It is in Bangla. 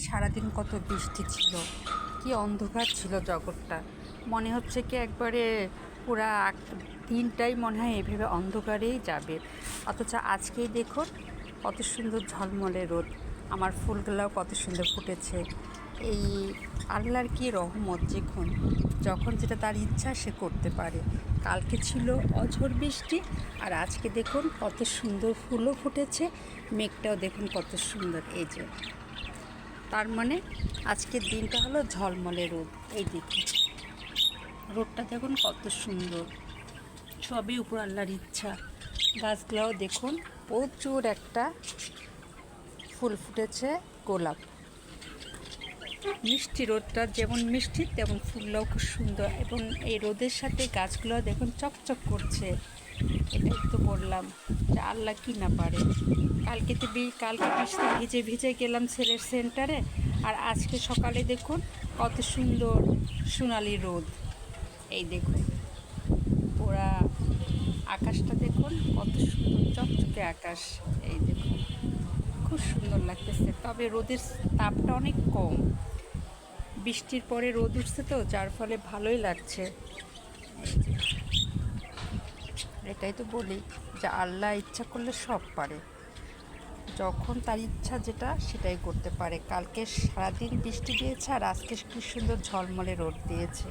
সারাদিন কত বৃষ্টি ছিল, কি অন্ধকার ছিল জগৎটা। মনে হচ্ছে কি একবারে পুরা দিনটাই মনে হয় এভাবে অন্ধকারেই যাবে। অথচ আজকেই দেখুন কত সুন্দর ঝলমলে রোদ, আমার ফুলগুলোও কত সুন্দর ফুটেছে। এই আল্লাহর কি রহমত, যখন যেটা তার ইচ্ছা সে করতে পারে। কালকে ছিল অঝড় বৃষ্টি, আর আজকে দেখুন কত সুন্দর ফুলও ফুটেছে, মেঘটাও দেখুন কত সুন্দর। এই যে তার মানে আজকের দিনটা হলো ঝলমলে রোদ। এই দেখুন রোদটা দেখুন কত সুন্দর, সবই উপর আল্লাহর ইচ্ছা। গাছগুলোও দেখুন প্রচুর একটা ফুল ফুটেছে, গোলাপ। মিষ্টি, রোদটা যেমন মিষ্টি তেমন ফুলটাও খুব সুন্দর, এবং এই রোদের সাথে গাছগুলো দেখুন চকচক করছে। এটাই তো বললাম যে আল্লাহ কি না পারে। কালকে বৃষ্টি ভিজে ভিজে গেলাম ছেলের সেন্টারে, আর আজকে সকালে দেখুন কত সুন্দর সোনালি রোদ। এই দেখুন পুরা আকাশটা দেখুন কত সুন্দর চকচকে আকাশ। এই দেখুন খুব সুন্দর লাগতেছে, তবে রোদের তাপটা অনেক কম। বৃষ্টির পরে রোদ উঠছে তো, যার ফলে ভালোই লাগছে। এটাই তো বলি যে আল্লাহ ইচ্ছা করলে সব পারে, যখন তার ইচ্ছা যেটা সেটাই করতে পারে। কালকে সারাদিন বৃষ্টি দিয়েছে, আর আজকে কি সুন্দর ঝলমলে রোদ দিয়েছে।